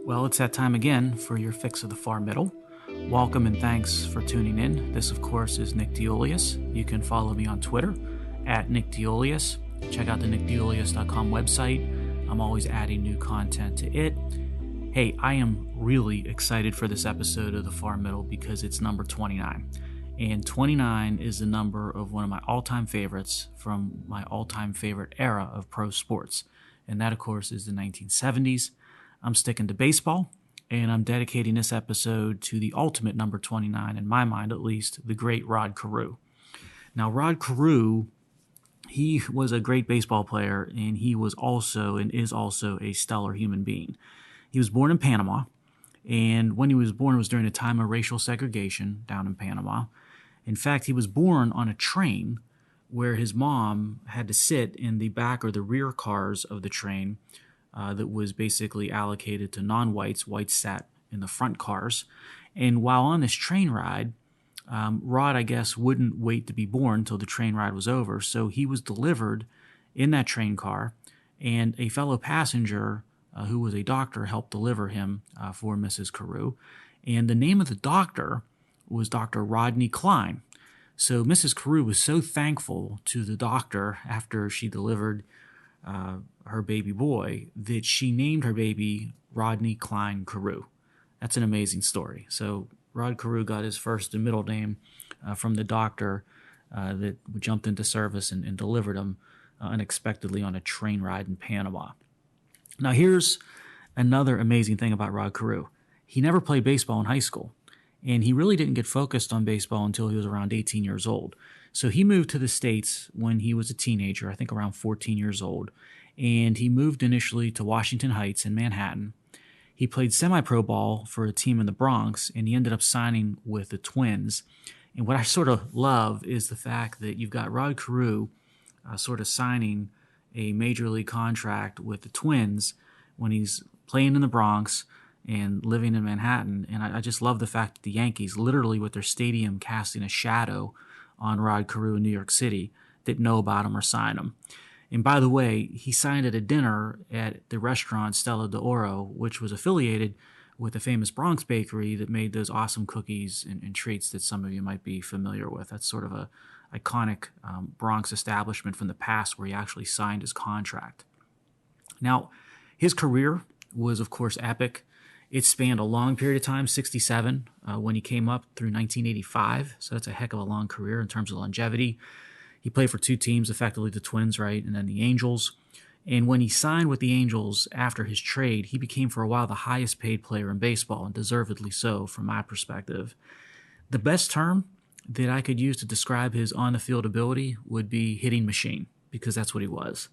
Well, it's that time again for your fix of the far middle. Welcome and thanks for tuning in. This, of course, is Nick DeOlius. You can follow me on Twitter at Nick DeOlius. Check out the nickdeolius.com website. I'm always adding new content to it. Hey, I am really excited for this episode of The Far Middle because it's number 29. And 29 is the number of one of my all-time favorites from my all-time favorite era of pro sports. And that, of course, is the 1970s. I'm sticking to baseball, and I'm dedicating this episode to the ultimate number 29, in my mind at least, the great Rod Carew. Now, Rod Carew, he was a great baseball player, and he was also and is also a stellar human being. He was born in Panama, and when he was born, it was during a time of racial segregation down in Panama. In fact, he was born on a train where his mom had to sit in the back or the rear cars of the train that was basically allocated to non-whites. Whites sat in the front cars. And while on this train ride, Rod, I guess, wouldn't wait to be born until the train ride was over. So he was delivered in that train car, and a fellow passenger who was a doctor helped deliver him for Mrs. Carew. And the name of the doctor was Dr. Rodney Cline. So Mrs. Carew was so thankful to the doctor after she delivered her baby boy that she named her baby Rodney Cline Carew. That's an amazing story. So Rod Carew got his first and middle name from the doctor that jumped into service and delivered him unexpectedly on a train ride in Panama. Now here's another amazing thing about Rod Carew. He never played baseball in high school, and he really didn't get focused on baseball until he was around 18 years old. So he moved to the States when he was a teenager, I think around 14 years old, and he moved initially to Washington Heights in Manhattan. He played semi-pro ball for a team in the Bronx, and he ended up signing with the Twins. And what I sort of love is the fact that you've got Rod Carew sort of signing a major league contract with the Twins when he's playing in the Bronx and living in Manhattan. And I just love the fact that the Yankees, literally with their stadium casting a shadow on Rod Carew in New York City, didn't know about him or sign him. And by the way, he signed at a dinner at the restaurant Stella d'Oro, which was affiliated with the famous Bronx bakery that made those awesome cookies and treats that some of you might be familiar with. That's sort of a iconic Bronx establishment from the past where he actually signed his contract. Now, his career was, of course, epic. It spanned a long period of time, 67, when he came up through 1985. So that's a heck of a long career in terms of longevity. He played for two teams, effectively the Twins, right, and then the Angels. And when he signed with the Angels after his trade, he became for a while the highest paid player in baseball, and deservedly so from my perspective. The best term that I could use to describe his on-the-field ability would be hitting machine, because that's what he was.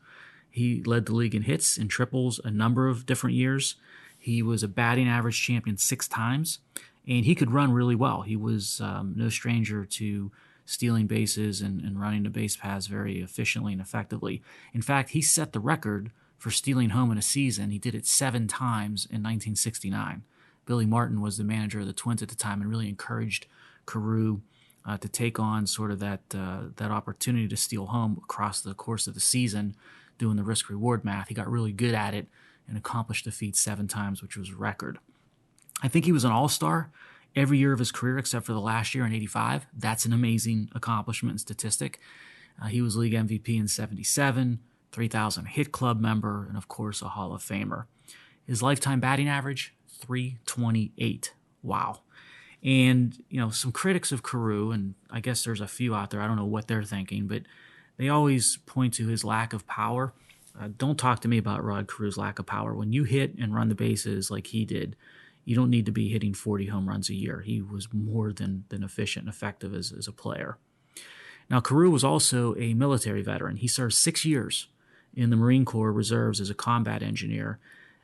He led the league in hits and triples a number of different years. He was a batting average champion 6 times, and he could run really well. He was no stranger to stealing bases and running the base paths very efficiently and effectively. In fact, he set the record for stealing home in a season. He did it 7 times in 1969. Billy Martin was the manager of the Twins at the time and really encouraged Carew to take on sort of that opportunity to steal home across the course of the season, doing the risk-reward math. He got really good at it and accomplished the feat 7 times, which was a record. I think he was an all-star every year of his career except for the last year in 85. That's an amazing accomplishment and statistic. He was league MVP in 77, 3,000 hit club member, and of course a Hall of Famer. His lifetime batting average, .328. Wow. And, some critics of Carew, and I guess there's a few out there, I don't know what they're thinking, but they always point to his lack of power. Don't talk to me about Rod Carew's lack of power. When you hit and run the bases like he did, you don't need to be hitting 40 home runs a year. He was more than efficient and effective as a player. Now, Carew was also a military veteran. He served 6 years in the Marine Corps Reserves as a combat engineer,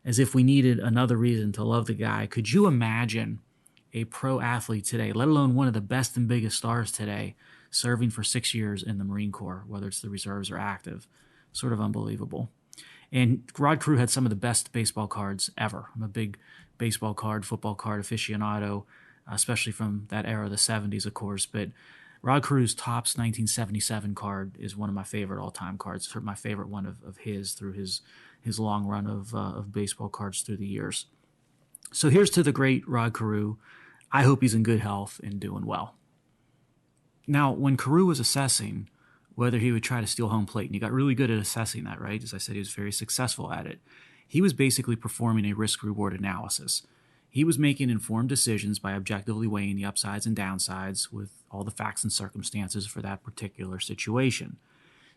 as if we needed another reason to love the guy. Could you imagine a pro athlete today, let alone one of the best and biggest stars today, serving for 6 years in the Marine Corps, whether it's the reserves or active? Sort of unbelievable. And Rod Carew had some of the best baseball cards ever. I'm a big baseball card, football card aficionado, especially from that era of the 70s, of course. But Rod Carew's Topps 1977 card is one of my favorite all-time cards. My favorite one of his through his long run of baseball cards through the years. So here's to the great Rod Carew. I hope he's in good health and doing well. Now, when Carew was assessing whether he would try to steal home plate, and he got really good at assessing that, right? As I said, he was very successful at it. He was basically performing a risk-reward analysis. He was making informed decisions by objectively weighing the upsides and downsides with all the facts and circumstances for that particular situation.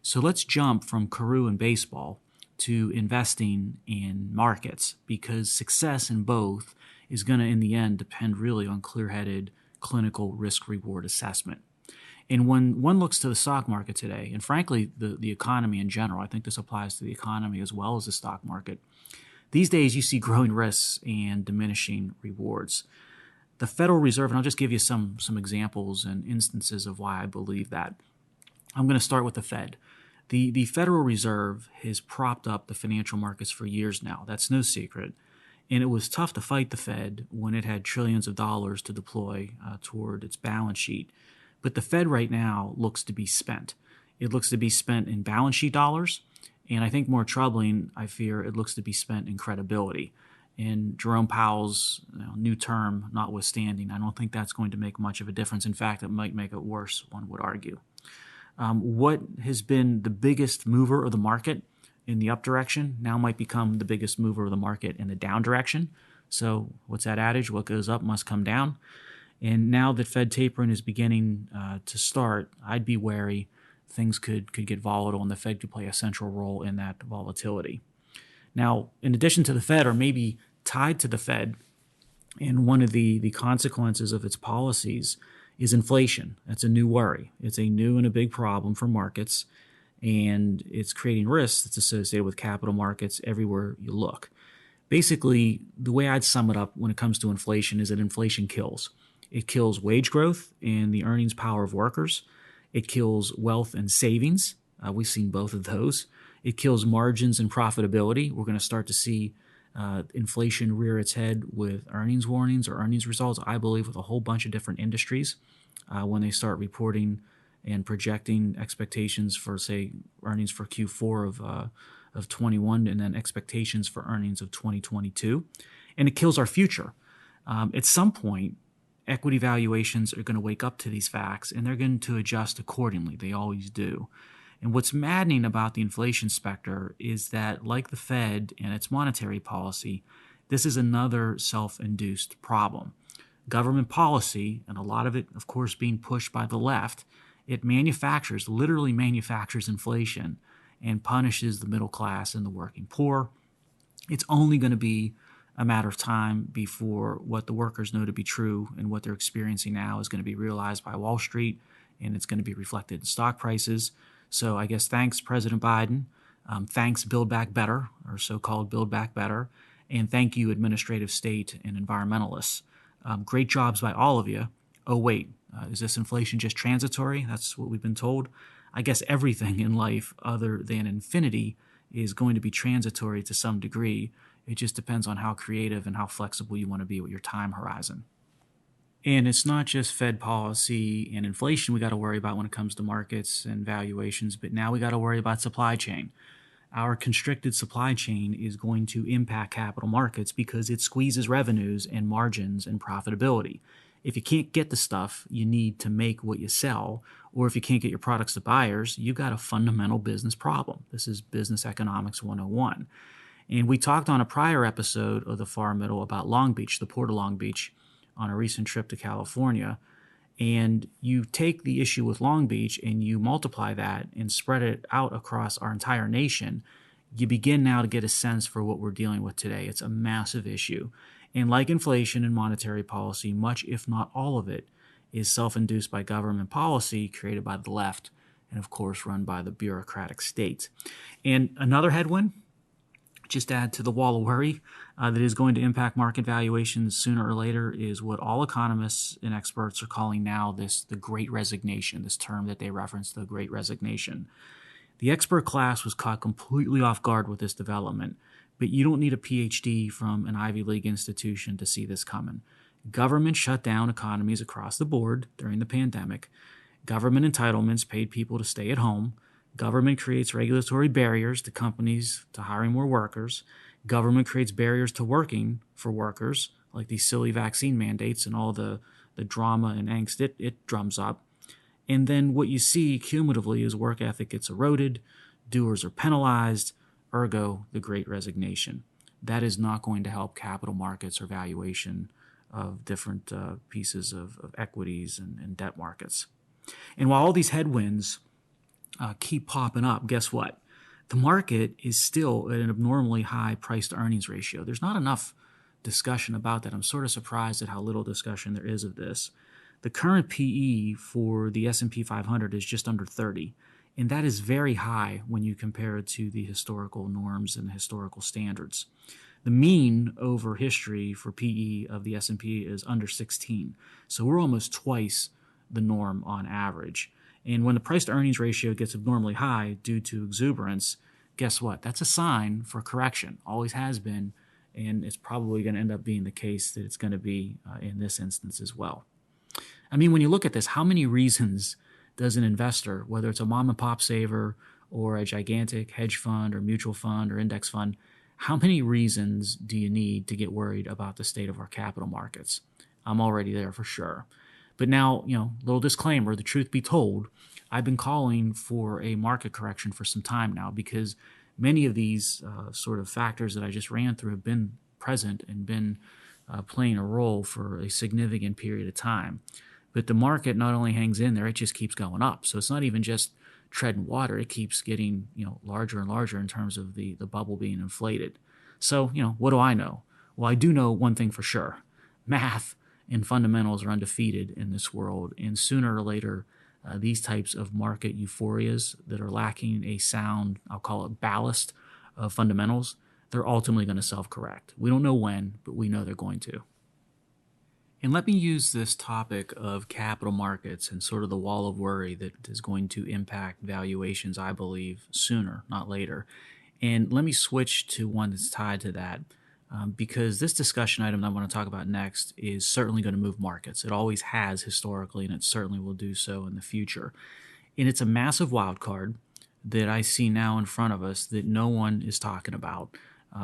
So let's jump from Carew and baseball to investing in markets, because success in both is going to, in the end, depend really on clear-headed clinical risk-reward assessment. And when one looks to the stock market today, and frankly, the economy in general, I think this applies to the economy as well as the stock market, these days you see growing risks and diminishing rewards. The Federal Reserve, and I'll just give you some examples and instances of why I believe that. I'm going to start with the Fed. The Federal Reserve has propped up the financial markets for years now. That's no secret. And it was tough to fight the Fed when it had trillions of dollars to deploy toward its balance sheet. But the Fed right now looks to be spent. It looks to be spent in balance sheet dollars. And I think more troubling, I fear, it looks to be spent in credibility. And Jerome Powell's new term notwithstanding, I don't think that's going to make much of a difference. In fact, it might make it worse, one would argue. What has been the biggest mover of the market in the up direction now might become the biggest mover of the market in the down direction. So what's that adage? What goes up must come down. And now that Fed tapering is beginning to start, I'd be wary. Things could get volatile, and the Fed could play a central role in that volatility. Now, in addition to the Fed, or maybe tied to the Fed, and one of the consequences of its policies is inflation. That's a new worry. It's a new and a big problem for markets, and it's creating risks that's associated with capital markets everywhere you look. Basically, the way I'd sum it up when it comes to inflation is that inflation kills. It kills wage growth and the earnings power of workers. It kills wealth and savings. We've seen both of those. It kills margins and profitability. We're going to start to see inflation rear its head with earnings warnings or earnings results, I believe, with a whole bunch of different industries when they start reporting and projecting expectations for, say, earnings for Q4 of 21 and then expectations for earnings of 2022. And it kills our future. At some point, equity valuations are going to wake up to these facts, and they're going to adjust accordingly. They always do. And what's maddening about the inflation specter is that, like the Fed and its monetary policy, this is another self-induced problem. Government policy, and a lot of it, of course, being pushed by the left, it literally manufactures inflation and punishes the middle class and the working poor. It's only going to be a matter of time before what the workers know to be true and what they're experiencing now is going to be realized by Wall Street, and it's going to be reflected in stock prices. So I guess thanks, President Biden. Thanks, Build Back Better, or so-called Build Back Better. And thank you, administrative state and environmentalists. Great jobs by all of you. Oh, wait, is this inflation just transitory? That's what we've been told. I guess everything in life other than infinity is going to be transitory to some degree. It just depends on how creative and how flexible you want to be with your time horizon. And it's not just Fed policy and inflation we got to worry about when it comes to markets and valuations, but now we got to worry about supply chain. Our constricted supply chain is going to impact capital markets because it squeezes revenues and margins and profitability. If you can't get the stuff you need to make what you sell, or if you can't get your products to buyers, you've got a fundamental business problem. This is Business Economics 101. And we talked on a prior episode of the Far Middle about Long Beach, the Port of Long Beach, on a recent trip to California. And you take the issue with Long Beach and you multiply that and spread it out across our entire nation, you begin now to get a sense for what we're dealing with today. It's a massive issue. And like inflation and monetary policy, much if not all of it is self-induced by government policy created by the left and, of course, run by the bureaucratic state. And another headwind, just add to the wall of worry that is going to impact market valuations sooner or later, is what all economists and experts are calling now the Great Resignation, this term that they reference, the Great Resignation. The expert class was caught completely off guard with this development, but you don't need a PhD from an Ivy League institution to see this coming. Government shut down economies across the board during the pandemic. Government entitlements paid people to stay at home. Government creates regulatory barriers to companies to hiring more workers. Government creates barriers to working for workers, like these silly vaccine mandates and all the drama and angst it drums up. And then what you see cumulatively is work ethic gets eroded, doers are penalized, ergo the great resignation. That is not going to help capital markets or valuation of different pieces of equities and debt markets. And while all these headwinds keep popping up, guess what? The market is still at an abnormally high price to earnings ratio. There's not enough discussion about that. I'm sort of surprised at how little discussion there is of this. The current PE for the S&P 500 is just under 30, and that is very high when you compare it to the historical norms and the historical standards. The mean over history for PE of the S&P is under 16, so we're almost twice the norm on average. And when the price to earnings ratio gets abnormally high due to exuberance, guess what? That's a sign for correction. Always has been, and it's probably going to end up being the case that it's going to be in this instance as well. I mean, when you look at this, how many reasons does an investor, whether it's a mom and pop saver or a gigantic hedge fund or mutual fund or index fund, how many reasons do you need to get worried about the state of our capital markets? I'm already there for sure. But now, little disclaimer, the truth be told, I've been calling for a market correction for some time now because many of these sort of factors that I just ran through have been present and been playing a role for a significant period of time. But the market not only hangs in there, it just keeps going up. So it's not even just treading water. It keeps getting larger and larger in terms of the bubble being inflated. So, what do I know? Well, I do know one thing for sure. Math and fundamentals are undefeated in this world. And sooner or later, these types of market euphorias that are lacking a sound, I'll call it ballast of fundamentals, they're ultimately going to self-correct. We don't know when, but we know they're going to. And let me use this topic of capital markets and sort of the wall of worry that is going to impact valuations, I believe, sooner, not later. And let me switch to one that's tied to that because this discussion item that I want to talk about next is certainly going to move markets. It always has historically, and it certainly will do so in the future. And it's a massive wild card that I see now in front of us that no one is talking about,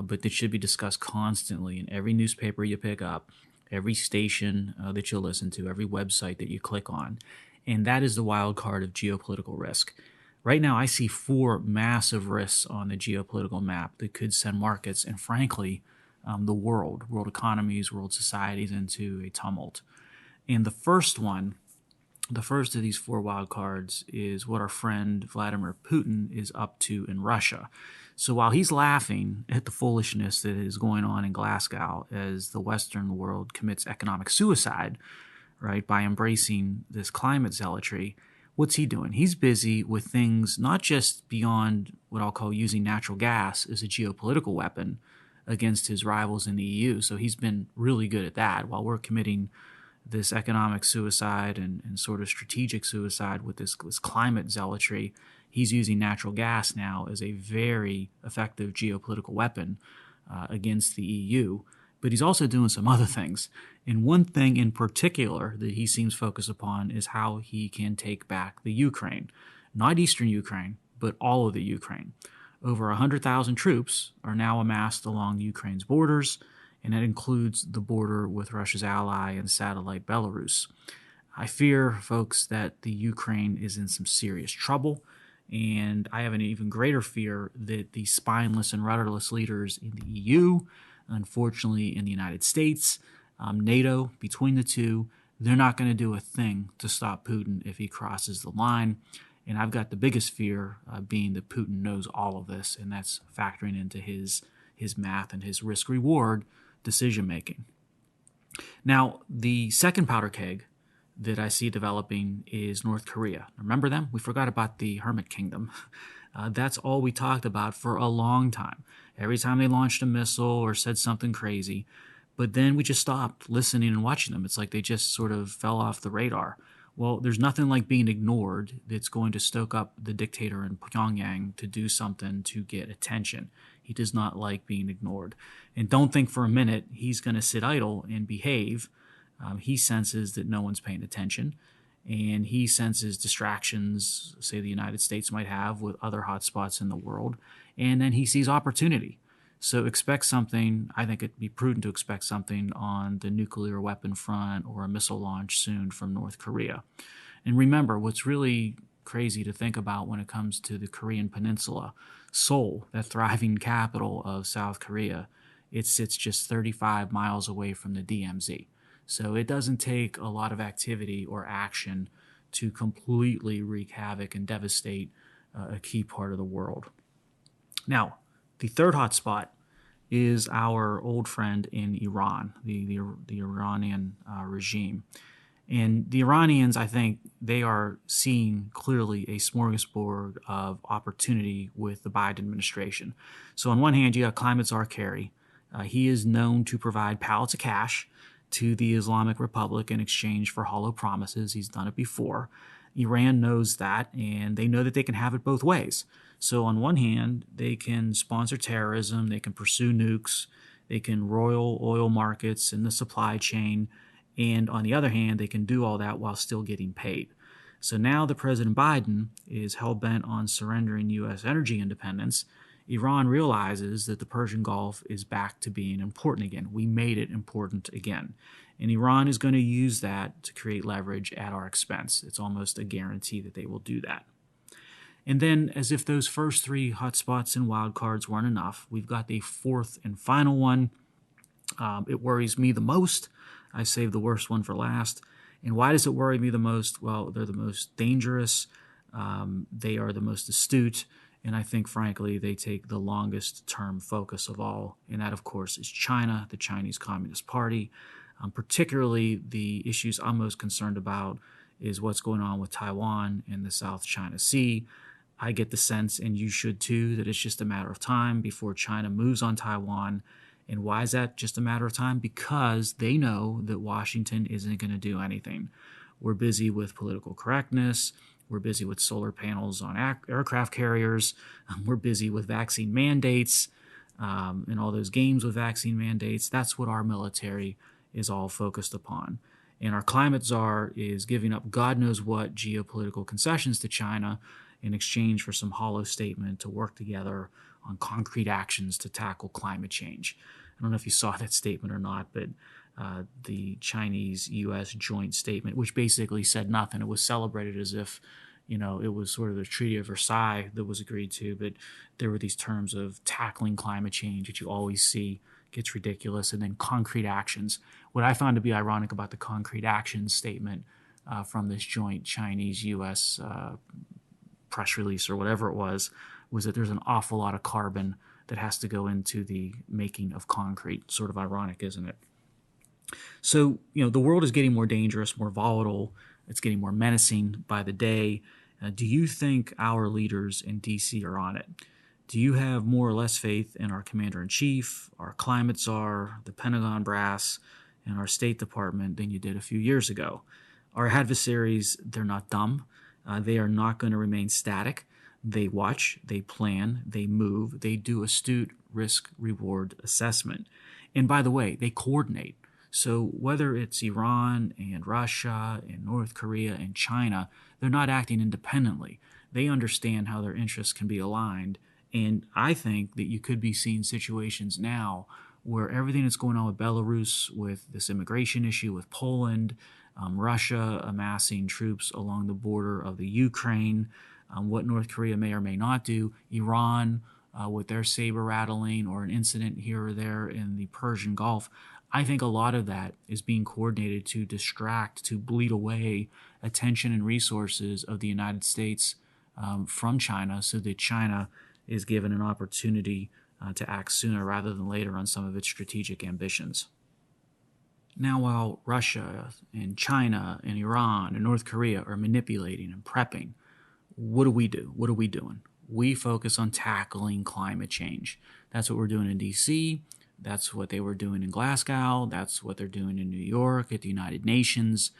but that should be discussed constantly in every newspaper you pick up, every station that you listen to, every website that you click on. And that is the wild card of geopolitical risk. Right now, I see 4 massive risks on the geopolitical map that could send markets and, frankly, the world economies, world societies into a tumult. And the first of these 4 wild cards is what our friend Vladimir Putin is up to in Russia. So while he's laughing at the foolishness that is going on in Glasgow as the Western world commits economic suicide, right, by embracing this climate zealotry, what's he doing? He's busy with things not just beyond what I'll call using natural gas as a geopolitical weapon against his rivals in the EU. So he's been really good at that while we're committing this economic suicide and sort of strategic suicide with this climate zealotry. He's using natural gas now as a very effective geopolitical weapon against the EU. But he's also doing some other things. And one thing in particular that he seems focused upon is how he can take back the Ukraine. Not Eastern Ukraine, but all of the Ukraine. Over 100,000 troops are now amassed along Ukraine's borders, and that includes the border with Russia's ally and satellite Belarus. I fear, folks, that the Ukraine is in some serious trouble, and I have an even greater fear that the spineless and rudderless leaders in the EU, unfortunately in the United States, NATO, between the two, they're not going to do a thing to stop Putin if he crosses the line. And I've got the biggest fear being that Putin knows all of this, and that's factoring into his math and his risk-reward decision-making. Now, the second powder keg that I see developing is North Korea. Remember them? We forgot about the Hermit Kingdom. That's all we talked about for a long time. Every time they launched a missile or said something crazy, but then we just stopped listening and watching them. It's like they just sort of fell off the radar. Well, there's nothing like being ignored that's going to stoke up the dictator in Pyongyang to do something to get attention. He does not like being ignored. And don't think for a minute he's going to sit idle and behave. He senses that no one's paying attention, and he senses distractions, say the United States might have with other hotspots in the world, and then he sees opportunity. So expect something. I think it'd be prudent to expect something on the nuclear weapon front or a missile launch soon from North Korea. And remember, what's really crazy to think about when it comes to the Korean Peninsula, Seoul, that thriving capital of South Korea, it sits just 35 miles away from the DMZ. So it doesn't take a lot of activity or action to completely wreak havoc and devastate a key part of the world. Now, the third hotspot is our old friend in Iran, the Iranian regime. And the Iranians, I think, they are seeing clearly a smorgasbord of opportunity with the Biden administration. So on one hand, you got climate czar Kerry. He is known to provide pallets of cash to the Islamic Republic in exchange for hollow promises. He's done it before. Iran knows that, and they know that they can have it both ways. So on one hand, they can sponsor terrorism, they can pursue nukes, they can roil oil markets and the supply chain, and on the other hand, they can do all that while still getting paid. So now that President Biden is hell-bent on surrendering U.S. energy independence, Iran realizes that the Persian Gulf is back to being important again. We made it important again. And Iran is going to use that to create leverage at our expense. It's almost a guarantee that they will do that. And then, as if those first three hotspots and wildcards weren't enough, we've got the fourth and final one. It worries me the most. I saved the worst one for last. And why does it worry me the most? Well, they're the most dangerous. They are the most astute. And I think, frankly, they take the longest term focus of all. And that, of course, is China, the Chinese Communist Party. Particularly, the issues I'm most concerned about is what's going on with Taiwan and the South China Sea. I get the sense, and you should too, that it's just a matter of time before China moves on Taiwan. And why is that just a matter of time? Because they know that Washington isn't going to do anything. We're busy with political correctness. We're busy with solar panels on aircraft carriers. We're busy with vaccine mandates and all those games with vaccine mandates. That's what our military is all focused upon. And our climate czar is giving up God knows what geopolitical concessions to China in exchange for some hollow statement to work together on concrete actions to tackle climate change. I don't know if you saw that statement or not, but the Chinese-U.S. joint statement, which basically said nothing. It was celebrated as if, it was sort of the Treaty of Versailles that was agreed to, but there were these terms of tackling climate change that you always see gets ridiculous, and then concrete actions. What I found to be ironic about the concrete actions statement from this joint Chinese-U.S. Press release or whatever it was that there's an awful lot of carbon that has to go into the making of concrete. Sort of ironic, isn't it? So, the world is getting more dangerous, more volatile. It's getting more menacing by the day. Do you think our leaders in D.C. are on it? Do you have more or less faith in our commander-in-chief, our climate czar, the Pentagon brass, and our State Department than you did a few years ago? Our adversaries, they're not dumb. They are not going to remain static. They watch, they plan, they move, they do astute risk-reward assessment. And by the way, they coordinate. So whether it's Iran and Russia and North Korea and China, they're not acting independently. They understand how their interests can be aligned. And I think that you could be seeing situations now where everything that's going on with Belarus, with this immigration issue with Poland, Russia amassing troops along the border of the Ukraine, what North Korea may or may not do, Iran with their saber rattling or an incident here or there in the Persian Gulf. I think a lot of that is being coordinated to distract, to bleed away attention and resources of the United States from China, so that China is given an opportunity to act sooner rather than later on some of its strategic ambitions. Now, while Russia and China and Iran and North Korea are manipulating and prepping, what do we do? What are we doing? We focus on tackling climate change. That's what we're doing in D.C., that's what they were doing in Glasgow, that's what they're doing in New York at the United Nations.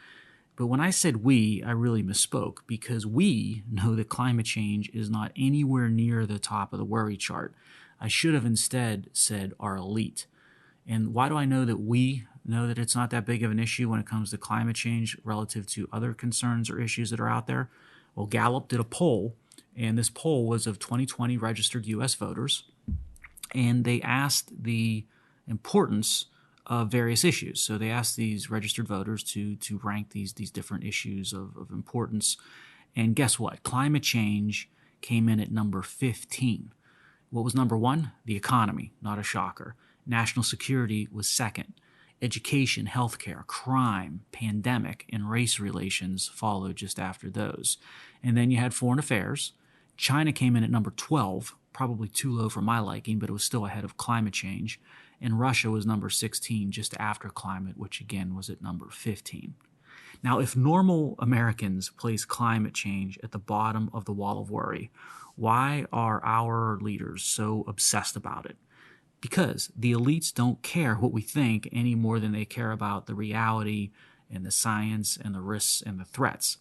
But when I said we, I really misspoke, because we know that climate change is not anywhere near the top of the worry chart. I should have instead said our elite. And why do I know that we know that it's not that big of an issue when it comes to climate change relative to other concerns or issues that are out there? Well, Gallup did a poll, and this poll was of 2020 registered U.S. voters. And they asked the importance of various issues. So they asked these registered voters to rank these different issues of importance. And guess what? Climate change came in at number 15. What was number one? The economy, not a shocker. National security was second. Education, healthcare, crime, pandemic, and race relations followed just after those. And then you had foreign affairs. China came in at number 12, probably too low for my liking, but it was still ahead of climate change. And Russia was number 16, just after climate, which again was at number 15. Now, if normal Americans place climate change at the bottom of the wall of worry, why are our leaders so obsessed about it? Because the elites don't care what we think any more than they care about the reality and the science and the risks and the threats.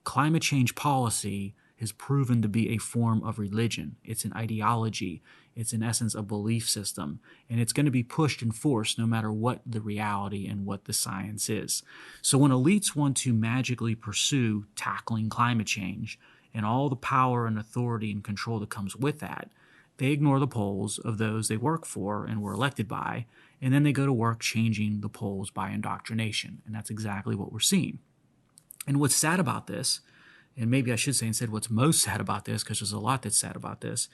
Climate change policy has proven to be a form of religion. It's an ideology. It's in essence a belief system, and it's going to be pushed and forced no matter what the reality and what the science is. So when elites want to magically pursue tackling climate change and all the power and authority and control that comes with that, they ignore the polls of those they work for and were elected by, and then they go to work changing the polls by indoctrination, and that's exactly what we're seeing. And what's sad about this, and maybe I should say instead what's most sad about this, because there's a lot that's sad about this,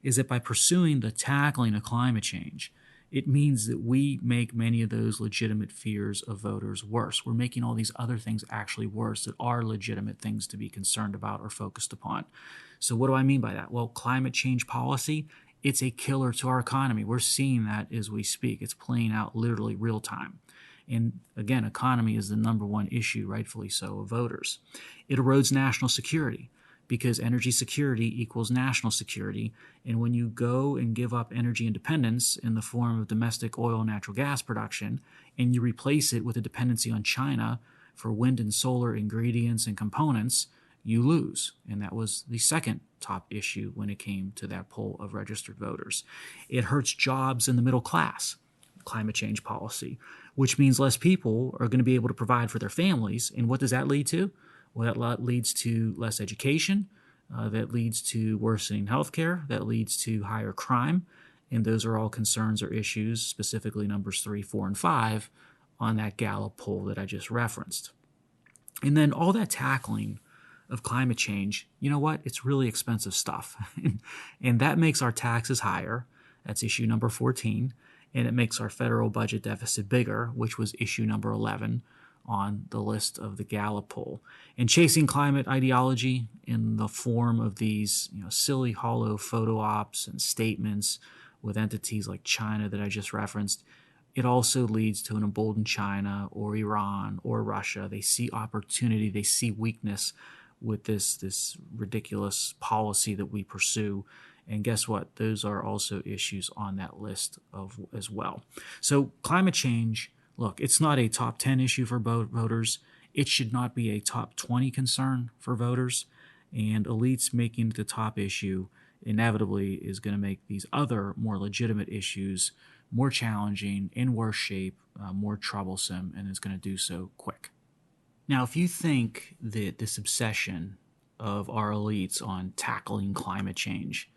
is that by pursuing the tackling of climate change, it means that we make many of those legitimate fears of voters worse. We're making all these other things actually worse that are legitimate things to be concerned about or focused upon. So what do I mean by that? Well, climate change policy, it's a killer to our economy. We're seeing that as we speak. It's playing out literally real time. And again, economy is the number one issue, rightfully so, of voters. It erodes national security because energy security equals national security. And when you go and give up energy independence in the form of domestic oil and natural gas production, and you replace it with a dependency on China for wind and solar ingredients and components, you lose. And that was the second top issue when it came to that poll of registered voters. It hurts jobs in the middle class, climate change policy, which means less people are going to be able to provide for their families. And what does that lead to? Well, that leads to less education. That leads to worsening healthcare. That leads to higher crime. And those are all concerns or issues, specifically numbers 3, 4, and 5 on that Gallup poll that I just referenced. And then all that tackling of climate change, you know what? It's really expensive stuff. And that makes our taxes higher. That's issue number 14. And it makes our federal budget deficit bigger, which was issue number 11 on the list of the Gallup poll. And chasing climate ideology in the form of these silly, hollow photo ops and statements with entities like China that I just referenced, it also leads to an emboldened China or Iran or Russia. They see opportunity, they see weakness with this ridiculous policy that we pursue. And guess what? Those are also issues on that list as well. So climate change, look, it's not a top 10 issue for voters. It should not be a top 20 concern for voters. And elites making it the top issue inevitably is going to make these other more legitimate issues more challenging, in worse shape, more troublesome, and is going to do so quick. Now, if you think that this obsession of our elites on tackling climate change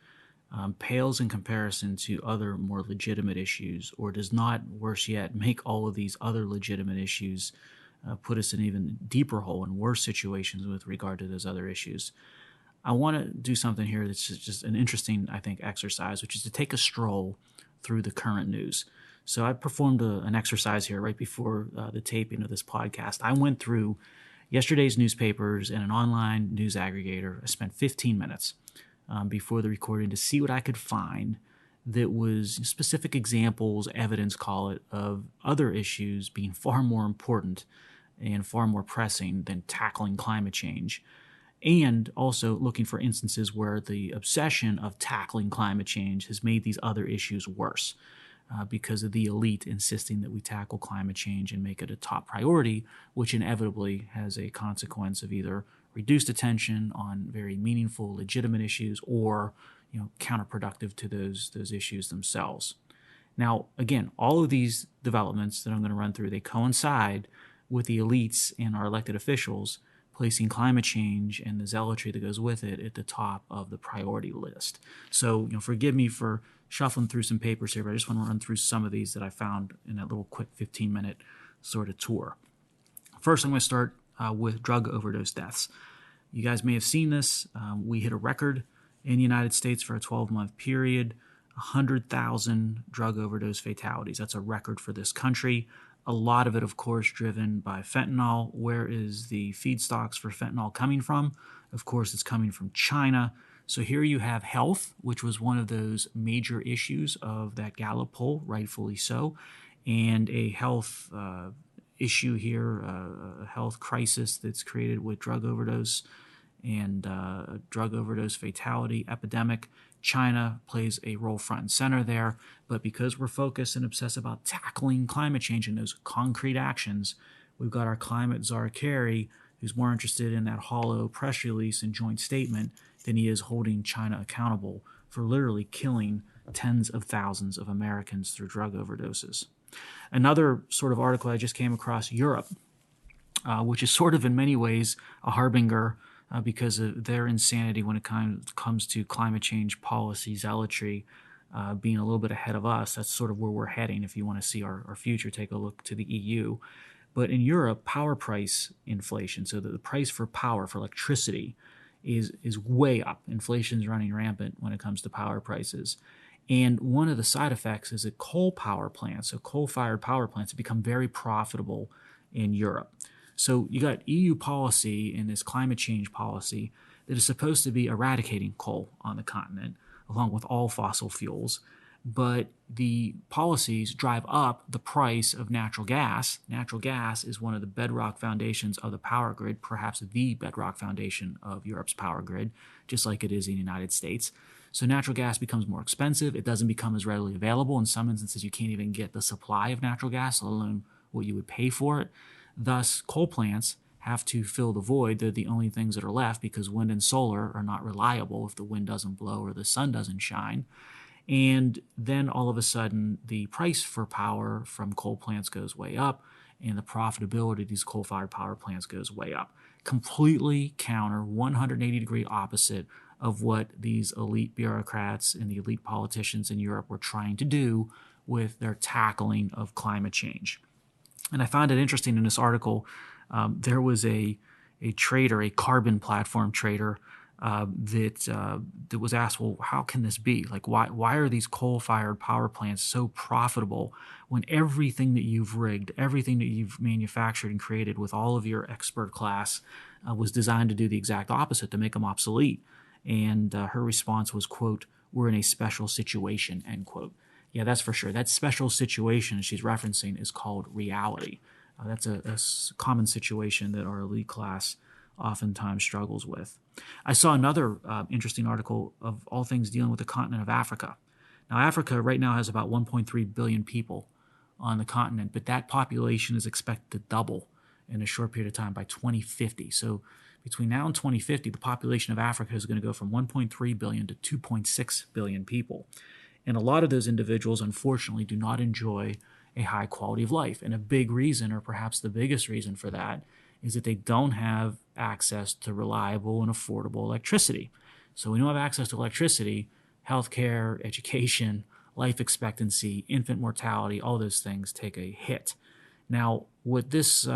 pales in comparison to other more legitimate issues, or does not, worse yet, make all of these other legitimate issues put us in an even deeper hole and worse situations with regard to those other issues, I want to do something here that's just an interesting, I think, exercise, which is to take a stroll through the current news. So I performed an exercise here right before the taping of this podcast. I went through yesterday's newspapers and an online news aggregator. I spent 15 minutes before the recording to see what I could find that was specific examples, evidence, call it, of other issues being far more important and far more pressing than tackling climate change. And also looking for instances where the obsession of tackling climate change has made these other issues worse because of the elite insisting that we tackle climate change and make it a top priority, which inevitably has a consequence of either reduced attention on very meaningful, legitimate issues or counterproductive to those issues themselves. Now, again, all of these developments that I'm going to run through, they coincide with the elites and our elected officials placing climate change and the zealotry that goes with it at the top of the priority list. So, forgive me for shuffling through some papers here, but I just want to run through some of these that I found in that little quick 15-minute sort of tour. First, I'm going to start with drug overdose deaths. You guys may have seen this. We hit a record in the United States for a 12-month period, 100,000 drug overdose fatalities. That's a record for this country. A lot of it, of course, driven by fentanyl. Where is the feedstocks for fentanyl coming from? Of course, it's coming from China. So here you have health, which was one of those major issues of that Gallup poll, rightfully so, and a health issue here, a health crisis that's created with drug overdose and drug overdose fatality epidemic. China plays a role front and center there, but because we're focused and obsessed about tackling climate change and those concrete actions, we've got our climate czar Kerry, who's more interested in that hollow press release and joint statement than he is holding China accountable for literally killing tens of thousands of Americans through drug overdoses. Another sort of article I just came across, Europe, which is sort of in many ways a harbinger because of their insanity when it comes to climate change policy, zealotry, being a little bit ahead of us. That's sort of where we're heading. If you want to see our future, take a look to the EU. But in Europe, power price inflation, so the price for power, for electricity, is way up. Inflation is running rampant when it comes to power prices. And one of the side effects is that coal power plants, so coal-fired power plants, have become very profitable in Europe. So you got EU policy and this climate change policy that is supposed to be eradicating coal on the continent, along with all fossil fuels. But the policies drive up the price of natural gas. Natural gas is one of the bedrock foundations of the power grid, perhaps the bedrock foundation of Europe's power grid, just like it is in the United States. So natural gas becomes more expensive. It doesn't become as readily available. In some instances, you can't even get the supply of natural gas, let alone what you would pay for it. Thus, coal plants have to fill the void. They're the only things that are left because wind and solar are not reliable if the wind doesn't blow or the sun doesn't shine. And then all of a sudden, the price for power from coal plants goes way up, and the profitability of these coal-fired power plants goes way up. Completely counter, 180-degree opposite of what these elite bureaucrats and the elite politicians in Europe were trying to do with their tackling of climate change. And I found it interesting in this article, there was a trader, a carbon platform trader, that was asked, well, how can this be? Like, why are these coal-fired power plants so profitable when everything that you've rigged, everything that you've manufactured and created with all of your expert class was designed to do the exact opposite, to make them obsolete? And her response was, quote, "We're in a special situation," end quote. Yeah, that's for sure. That special situation she's referencing is called reality. That's a common situation that our elite class oftentimes struggles with. I saw another interesting article of all things dealing with the continent of Africa. Now, Africa right now has about 1.3 billion people on the continent, but that population is expected to double in a short period of time by 2050. So between now and 2050, the population of Africa is going to go from 1.3 billion to 2.6 billion people. And a lot of those individuals, unfortunately, do not enjoy a high quality of life. And a big reason, or perhaps the biggest reason for that, is that they don't have access to reliable and affordable electricity. So when you don't have access to electricity, healthcare, education, life expectancy, infant mortality, all those things take a hit. Now, what this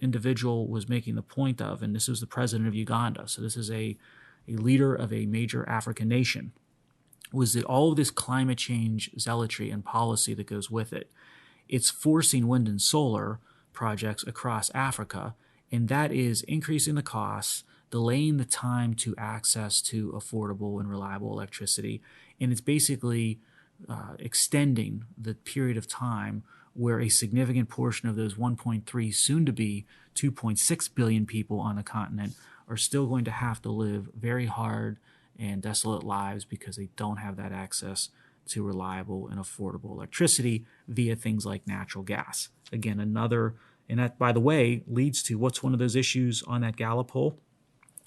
individual was making the point of, and this was the president of Uganda, so this is a leader of a major African nation, was that all of this climate change zealotry and policy that goes with it, it's forcing wind and solar projects across Africa, and that is increasing the costs, delaying the time to access to affordable and reliable electricity, and it's basically extending the period of time where a significant portion of those 1.3, soon to be 2.6 billion people on the continent are still going to have to live very hard and desolate lives because they don't have that access to reliable and affordable electricity via things like natural gas. Again, and that, by the way, leads to what's one of those issues on that Gallup poll?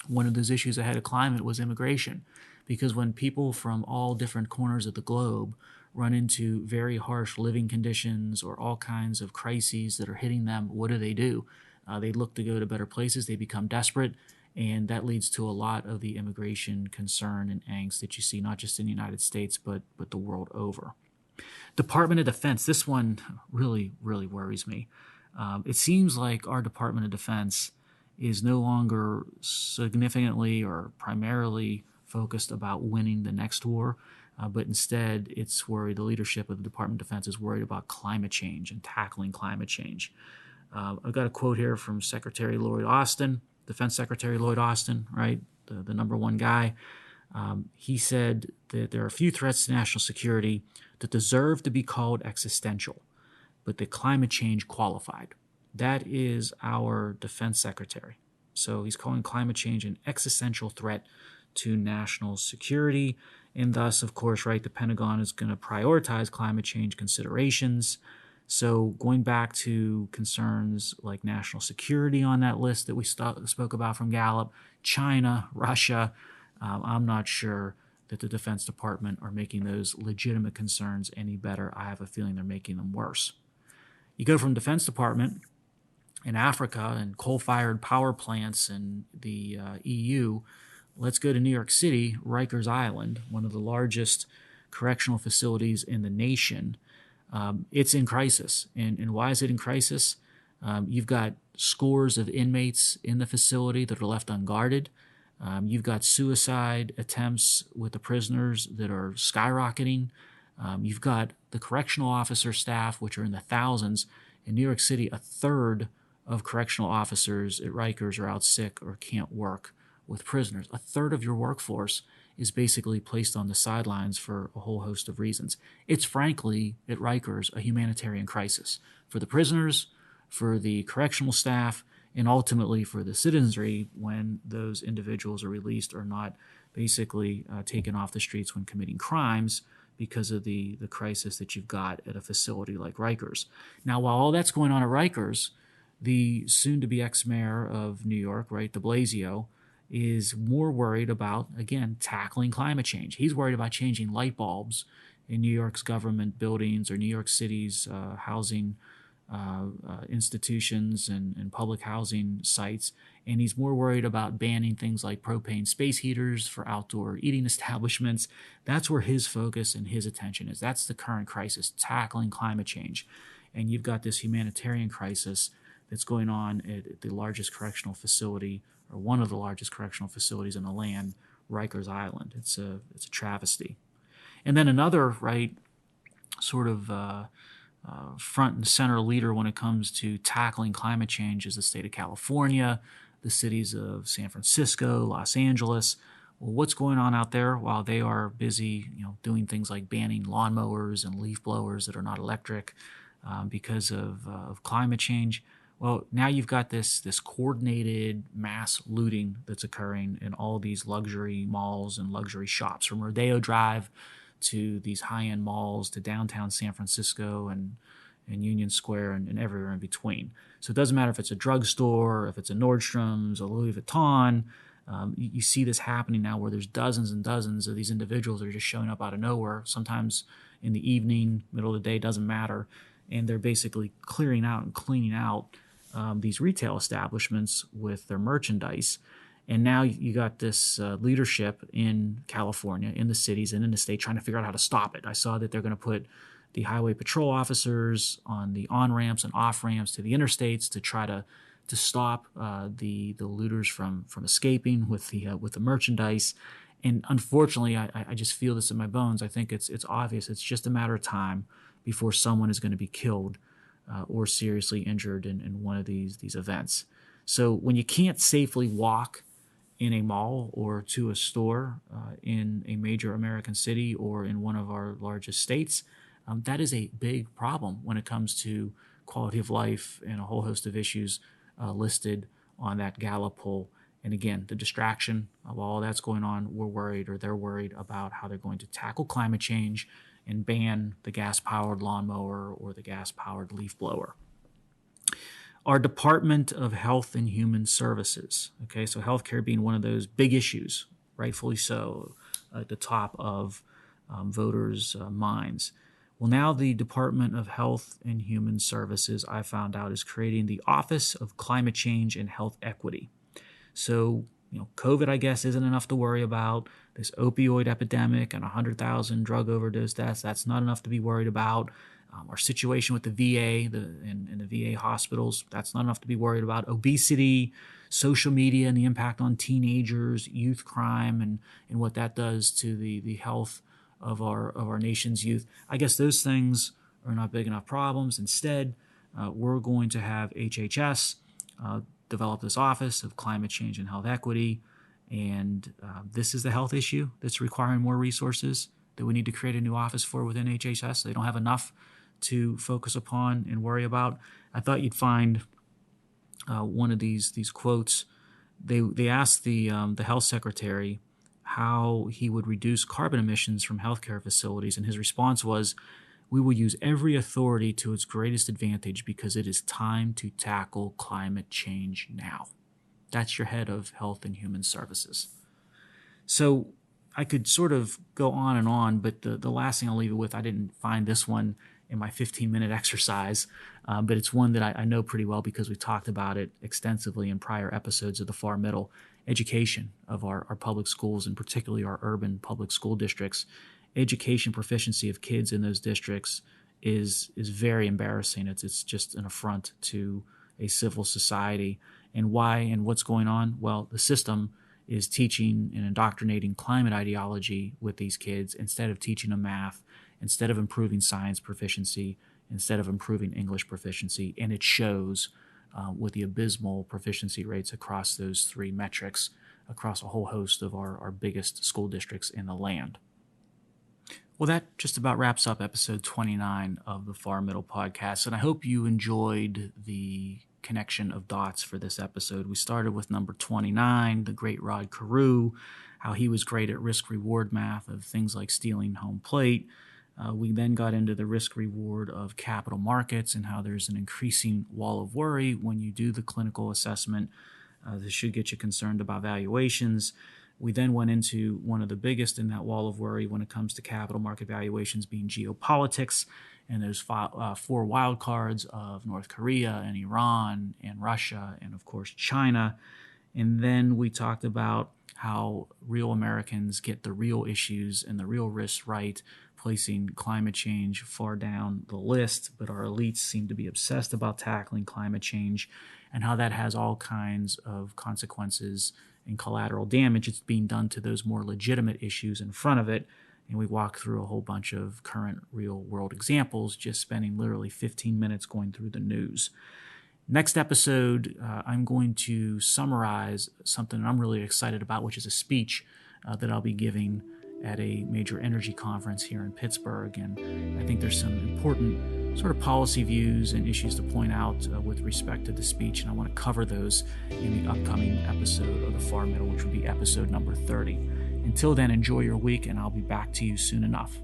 One of those issues ahead of climate was immigration. Because when people from all different corners of the globe run into very harsh living conditions or all kinds of crises that are hitting them, what do? They look to go to better places. They become desperate. And that leads to a lot of the immigration concern and angst that you see, not just in the United States, but the world over. Department of Defense, this one really, really worries me. It seems like our Department of Defense is no longer significantly or primarily focused about winning the next war, but instead the leadership of the Department of Defense is worried about climate change and tackling climate change. I've got a quote here from Secretary Lloyd Austin, Defense Secretary Lloyd Austin, right, the number one guy. He said that there are a few threats to national security that deserve to be called existential, but that climate change qualified. That is our defense secretary. So he's calling climate change an existential threat to national security. And thus, of course, right, the Pentagon is going to prioritize climate change considerations. So going back to concerns like national security on that list that we spoke about from Gallup, China, Russia, I'm not sure that the Defense Department are making those legitimate concerns any better. I have a feeling they're making them worse. You go from Defense Department in Africa and coal-fired power plants in the EU, let's go to New York City, Rikers Island, one of the largest correctional facilities in the nation. It's in crisis. And why is it in crisis? You've got scores of inmates in the facility that are left unguarded. You've got suicide attempts with the prisoners that are skyrocketing. You've got the correctional officer staff, which are in the thousands. In New York City, a third of correctional officers at Rikers are out sick or can't work with prisoners. A third of your workforce is basically placed on the sidelines for a whole host of reasons. It's frankly, at Rikers, a humanitarian crisis for the prisoners, for the correctional staff, and ultimately for the citizenry when those individuals are released or not basically taken off the streets when committing crimes because of the crisis that you've got at a facility like Rikers. Now, while all that's going on at Rikers, the soon-to-be ex-mayor of New York, right, de Blasio, is more worried about, again, tackling climate change. He's worried about changing light bulbs in New York's government buildings or New York City's housing institutions and public housing sites. And he's more worried about banning things like propane space heaters for outdoor eating establishments. That's where his focus and his attention is. That's the current crisis, tackling climate change. And you've got this humanitarian crisis that's going on at the largest correctional facility, or one of the largest correctional facilities in the land, Rikers Island. It's a travesty. And then another, right, sort of front and center leader when it comes to tackling climate change is the state of California, the cities of San Francisco, Los Angeles. Well, what's going on out there while they are busy, doing things like banning lawnmowers and leaf blowers that are not electric because of climate change? Well, now you've got this coordinated mass looting that's occurring in all these luxury malls and luxury shops, from Rodeo Drive to these high-end malls to downtown San Francisco and Union Square and everywhere in between. So it doesn't matter if it's a drugstore, if it's a Nordstrom's, a Louis Vuitton. You see this happening now where there's dozens and dozens of these individuals that are just showing up out of nowhere, sometimes in the evening, middle of the day, doesn't matter. And they're basically clearing out and cleaning out these retail establishments with their merchandise. And now you got this leadership in California, in the cities and in the state, trying to figure out how to stop it. I saw that they're going to put the highway patrol officers on the on-ramps and off-ramps to the interstates to try to stop the looters from escaping with the merchandise. And unfortunately, I just feel this in my bones. I think it's obvious. It's just a matter of time before someone is going to be killed or seriously injured in one of these events. So when you can't safely walk in a mall or to a store in a major American city or in one of our largest states, that is a big problem when it comes to quality of life and a whole host of issues listed on that Gallup poll. And again, the distraction of all that's going on, they're worried about how they're going to tackle climate change and ban the gas-powered lawnmower or the gas-powered leaf blower. Our Department of Health and Human Services, okay, so healthcare being one of those big issues, rightfully so, at the top of voters' minds. Well, now the Department of Health and Human Services, I found out, is creating the Office of Climate Change and Health Equity. So, COVID, I guess, isn't enough to worry about. This opioid epidemic and 100,000 drug overdose deaths, that's not enough to be worried about. Our situation with the VA and the VA hospitals, that's not enough to be worried about. Obesity, social media and the impact on teenagers, youth crime, and what that does to the health of our nation's youth. I guess those things are not big enough problems. Instead, we're going to have HHS develop this Office of Climate Change and Health Equity, and this is the health issue that's requiring more resources that we need to create a new office for within HHS. They don't have enough to focus upon and worry about. I thought you'd find one of these quotes. They asked the health secretary how he would reduce carbon emissions from healthcare facilities, and his response was, "We will use every authority to its greatest advantage because it is time to tackle climate change now." That's your head of Health and Human Services. So I could sort of go on, but the last thing I'll leave it with, I didn't find this one in my 15-minute exercise, but it's one that I know pretty well because we talked about it extensively in prior episodes of the Far Middle. Education of our public schools, and particularly our urban public school districts. Education proficiency of kids in those districts is very embarrassing. It's just an affront to a civil society. And why and what's going on? Well, the system is teaching and indoctrinating climate ideology with these kids instead of teaching them math, instead of improving science proficiency, instead of improving English proficiency. And it shows with the abysmal proficiency rates across those three metrics, across a whole host of our biggest school districts in the land. Well, that just about wraps up episode 29 of the Far Middle Podcast, and I hope you enjoyed the connection of dots for this episode. We started with number 29, the great Rod Carew, how he was great at risk-reward math of things like stealing home plate. We then got into the risk-reward of capital markets and how there's an increasing wall of worry when you do the clinical assessment. This should get you concerned about valuations. We then went into one of the biggest in that wall of worry when it comes to capital market valuations being geopolitics, and those four wild cards of North Korea and Iran and Russia and, of course, China. And then we talked about how real Americans get the real issues and the real risks right, placing climate change far down the list, but our elites seem to be obsessed about tackling climate change, and how that has all kinds of consequences and collateral damage. It's being done to those more legitimate issues in front of it. And we walk through a whole bunch of current real-world examples, just spending literally 15 minutes going through the news. Next episode, I'm going to summarize something I'm really excited about, which is a speech that I'll be giving at a major energy conference here in Pittsburgh. And I think there's some important sort of policy views and issues to point out with respect to the speech, and I want to cover those in the upcoming episode of the Far Middle, which will be episode number 30. Until then, enjoy your week, and I'll be back to you soon enough.